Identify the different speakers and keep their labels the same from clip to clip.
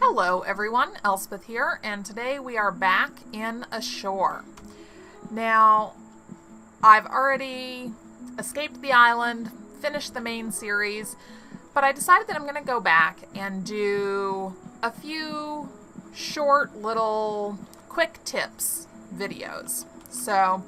Speaker 1: Hello everyone, Elspeth here, and today we are back in Ashore. Now, I've already escaped the island, finished the main series, but I decided that I'm going to go back and do a few short little quick tips videos. So,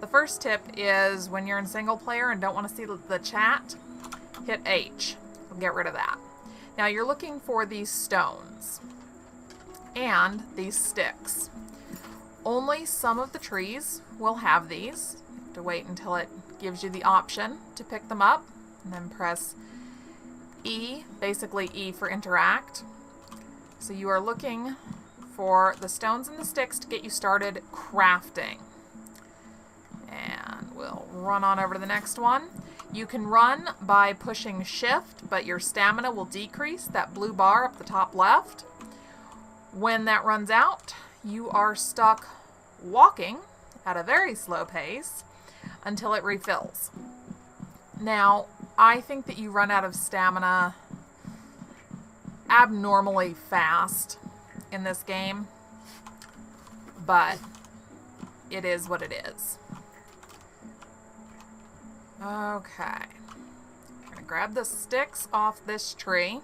Speaker 1: the first tip is when you're in single player and don't want to see the chat, hit H. We'll get rid of that. Now you're looking for these stones and these sticks. Only some of the trees will have these. You have to wait until it gives you the option to pick them up, and then press E, basically E for interact. So you are looking for the stones and the sticks to get you started crafting. And we'll run on over to the next one. You can run by pushing shift, but your stamina will decrease, that blue bar up the top left. When that runs out, you are stuck walking at a very slow pace until it refills. Now, I think that you run out of stamina abnormally fast in this game, but it is what it is. Okay, I'm going to grab the sticks off this tree,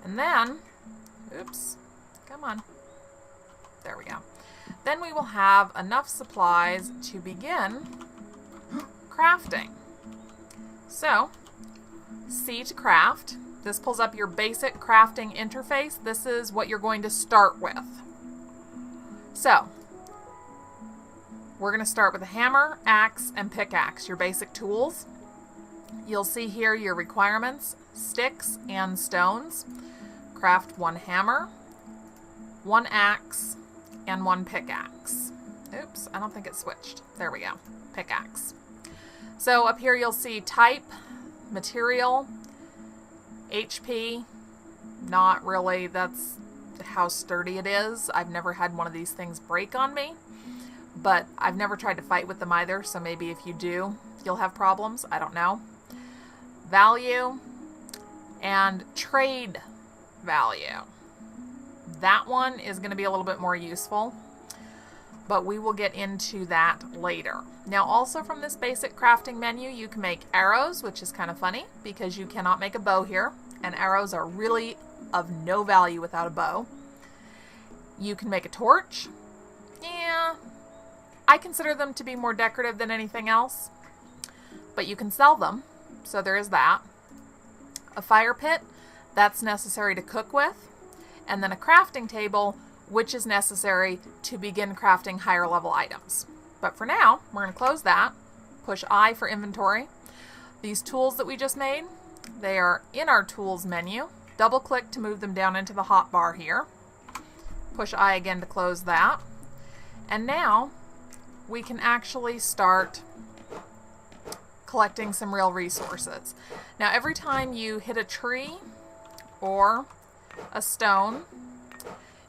Speaker 1: and then, oops, come on, there we go. Then we will have enough supplies to begin crafting. So, C to craft. This pulls up your basic crafting interface. This is what you're going to start with. So, we're going to start with a hammer, axe, and pickaxe, your basic tools. You'll see here your requirements, sticks and stones. Craft one hammer, one axe, and one pickaxe. Oops, I don't think it switched. There we go, pickaxe. So up here you'll see type, material, HP. Not really, that's how sturdy it is. I've never had one of these things break on me. But I've never tried to fight with them either, so maybe if you do, you'll have problems. I don't know. Value and trade value. That one is going to be a little bit more useful, but we will get into that later. Now, also from this basic crafting menu, you can make arrows, which is kind of funny because you cannot make a bow here, and arrows are really of no value without a bow. You can make a torch. Yeah, I consider them to be more decorative than anything else, but you can sell them, so there is that. A fire pit, that's necessary to cook with, and then a crafting table, which is necessary to begin crafting higher level items. But for now, we're going to close that, push I for inventory. These tools that we just made, they are in our tools menu. Double click to move them down into the hotbar here. Push I again to close that. And now, we can actually start collecting some real resources. Now, every time you hit a tree or a stone,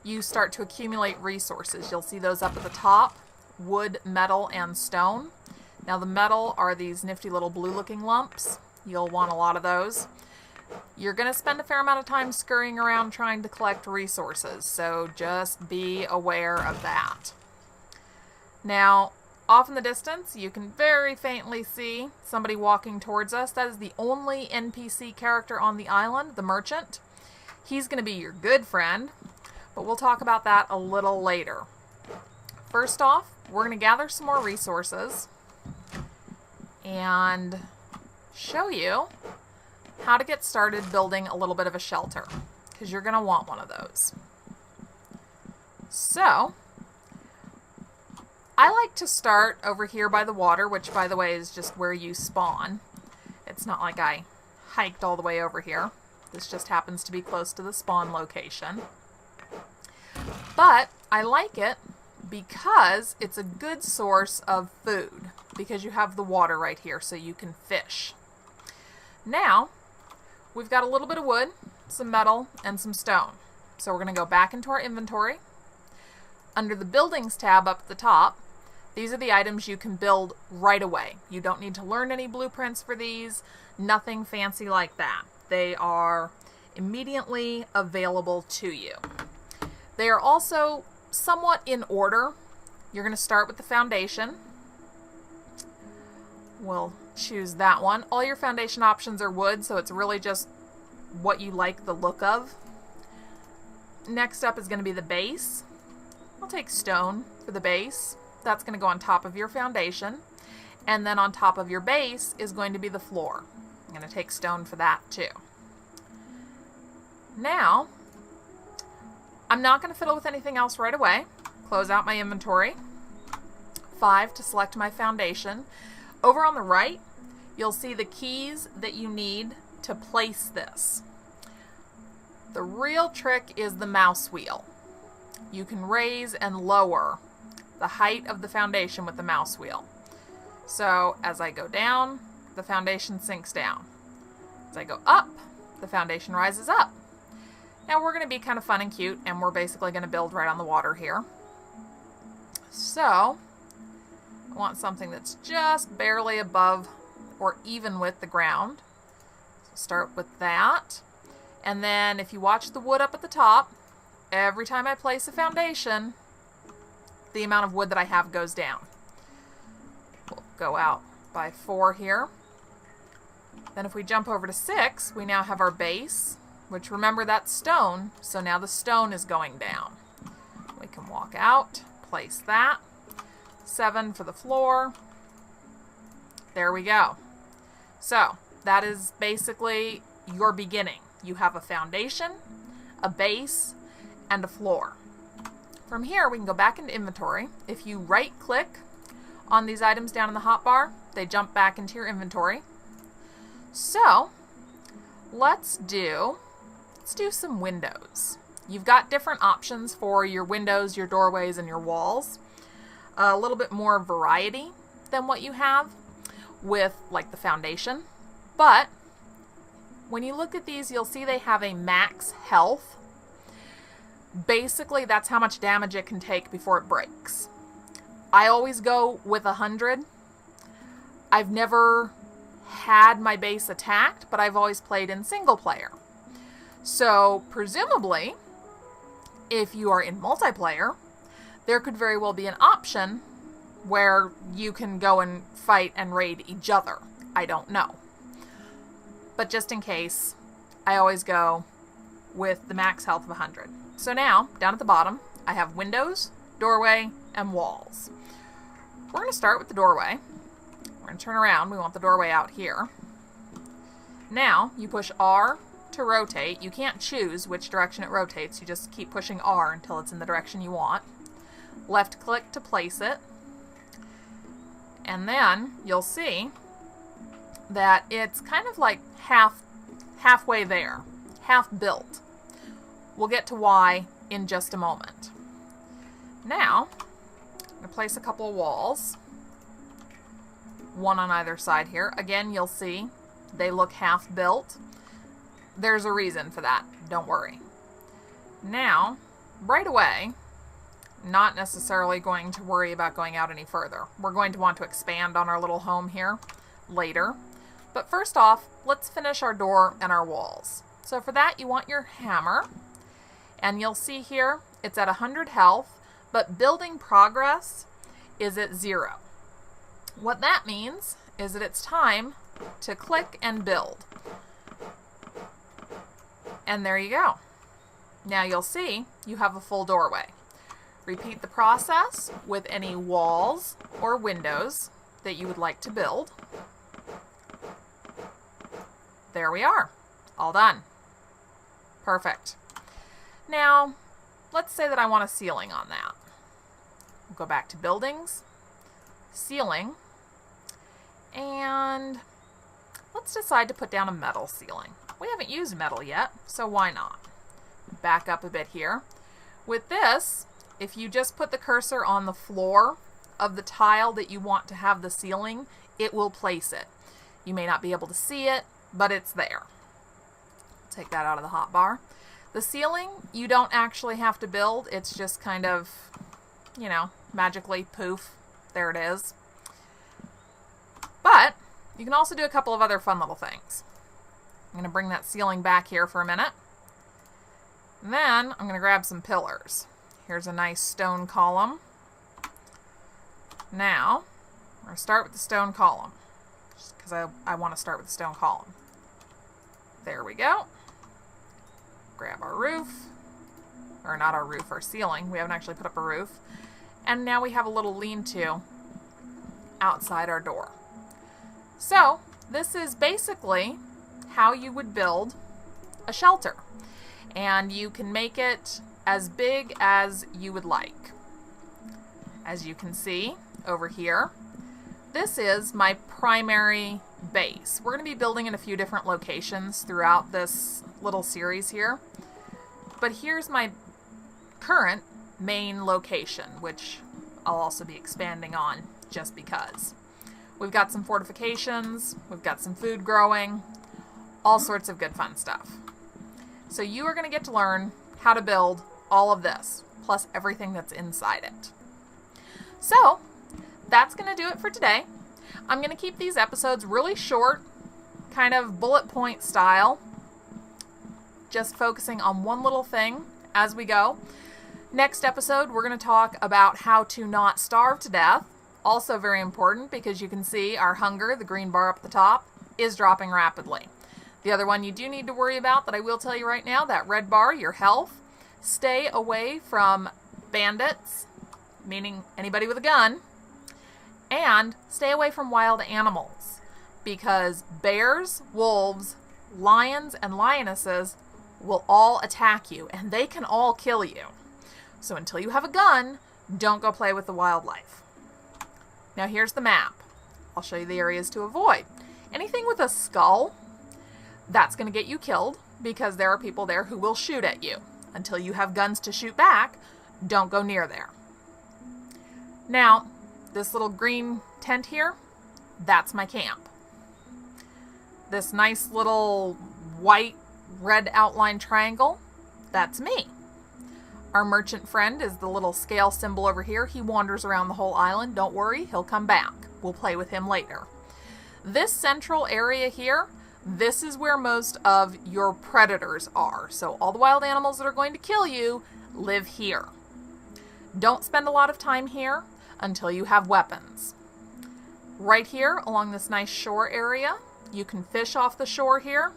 Speaker 1: you start to accumulate resources. You'll see those up at the top, wood, metal, and stone. Now, the metal are these nifty little blue-looking lumps. You'll want a lot of those. You're going to spend a fair amount of time scurrying around trying to collect resources, so just be aware of that. Now, off in the distance, you can very faintly see somebody walking towards us. That is the only NPC character on the island, the merchant. He's going to be your good friend, but we'll talk about that a little later. First off, we're going to gather some more resources and show you how to get started building a little bit of a shelter, because you're going to want one of those. So, I like to start over here by the water, which, by the way, is just where you spawn. It's not like I hiked all the way over here. This just happens to be close to the spawn location. But I like it because it's a good source of food, because you have the water right here, so you can fish. Now, we've got a little bit of wood, some metal, and some stone. So we're going to go back into our inventory. Under the Buildings tab up at the top, these are the items you can build right away. You don't need to learn any blueprints for these, nothing fancy like that. They are immediately available to you. They are also somewhat in order. You're going to start with the foundation. We'll choose that one. All your foundation options are wood, so it's really just what you like the look of. Next up is going to be the base. I'll take stone for the base. That's going to go on top of your foundation. And then on top of your base is going to be the floor. I'm going to take stone for that too. Now, I'm not going to fiddle with anything else right away. Close out my inventory. 5 to select my foundation. Over on the right, you'll see the keys that you need to place this. The real trick is the mouse wheel. You can raise and lower the height of the foundation with the mouse wheel. So as I go down, the foundation sinks down. As I go up, the foundation rises up. Now we're going to be kind of fun and cute, and we're basically going to build right on the water here. So I want something that's just barely above or even with the ground. So start with that. And then if you watch the wood up at the top, every time I place a foundation, the amount of wood that I have goes down. We'll go out by 4 here. Then if we jump over to 6, we now have our base, which remember that's stone, so now the stone is going down. We can walk out, place that. 7 for the floor. There we go. So that is basically your beginning. You have a foundation, a base, and a floor. From here, we can go back into inventory. If you right-click on these items down in the hotbar, they jump back into your inventory. So let's do some windows. You've got different options for your windows, your doorways, and your walls. A little bit more variety than what you have with like the foundation. But when you look at these, you'll see they have a max health. Basically, that's how much damage it can take before it breaks. I always go with 100. I've never had my base attacked, but I've always played in single player. So presumably, if you are in multiplayer, there could very well be an option where you can go and fight and raid each other. I don't know. But just in case, I always go with the max health of 100. So now, down at the bottom, I have windows, doorway, and walls. We're going to start with the doorway. We're going to turn around. We want the doorway out here. Now, you push R to rotate. You can't choose which direction it rotates. You just keep pushing R until it's in the direction you want. Left click to place it. And then you'll see that it's kind of like halfway there, half built. We'll get to why in just a moment. Now, I'm going to place a couple of walls, one on either side here. Again, you'll see they look half built. There's a reason for that, don't worry. Now, right away, not necessarily going to worry about going out any further. We're going to want to expand on our little home here later. But first off, let's finish our door and our walls. So for that, you want your hammer. And you'll see here, it's at 100 health, but building progress is at 0. What that means is that it's time to click and build. And there you go. Now you'll see you have a full doorway. Repeat the process with any walls or windows that you would like to build. There we are. All done. Perfect. Now, let's say that I want a ceiling on that. We'll go back to buildings, ceiling, and let's decide to put down a metal ceiling. We haven't used metal yet, so why not? Back up a bit here. With this, if you just put the cursor on the floor of the tile that you want to have the ceiling, it will place it. You may not be able to see it, but it's there. Take that out of the hotbar. The ceiling, you don't actually have to build. It's just kind of, you know, magically poof, there it is. But you can also do a couple of other fun little things. I'm going to bring that ceiling back here for a minute. Then I'm going to grab some pillars. Here's a nice stone column. Now, we're going to start with the stone column, just because I want to start with the stone column. There we go. Grab our roof, or not our roof, our ceiling. We haven't actually put up a roof. And now we have a little lean-to outside our door. So, this is basically how you would build a shelter. And you can make it as big as you would like. As you can see over here, this is my primary base. We're going to be building in a few different locations throughout this little series here. But here's my current main location, which I'll also be expanding on just because. We've got some fortifications, we've got some food growing, all sorts of good fun stuff. So you are going to get to learn how to build all of this, plus everything that's inside it. So, that's going to do it for today. I'm going to keep these episodes really short, kind of bullet point style, just focusing on one little thing as we go. Next episode, we're going to talk about how to not starve to death. Also very important because you can see our hunger, the green bar up at the top, is dropping rapidly. The other one you do need to worry about that I will tell you right now, that red bar, your health. Stay away from bandits, meaning anybody with a gun, and stay away from wild animals because bears, wolves, lions, and lionesses will all attack you and they can all kill you. So until you have a gun, don't go play with the wildlife. Now here's the map. I'll show you the areas to avoid. Anything with a skull, that's going to get you killed because there are people there who will shoot at you. Until you have guns to shoot back, don't go near there. Now, this little green tent here, that's my camp. This nice little white, red outline triangle, that's me. Our merchant friend is the little scale symbol over here. He wanders around the whole island. Don't worry, he'll come back. We'll play with him later. This central area here, this is where most of your predators are. So all the wild animals that are going to kill you live here. Don't spend a lot of time here until you have weapons. Right here along this nice shore area, you can fish off the shore here.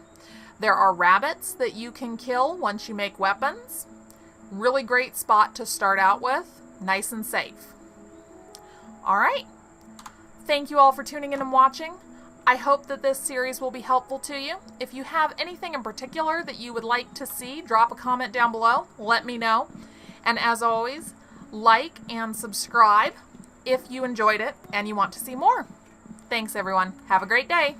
Speaker 1: There are rabbits that you can kill once you make weapons. Really great spot to start out with. Nice and safe. All right. Thank you all for tuning in and watching. I hope that this series will be helpful to you. If you have anything in particular that you would like to see, drop a comment down below. Let me know. And as always, like and subscribe if you enjoyed it and you want to see more. Thanks, everyone. Have a great day.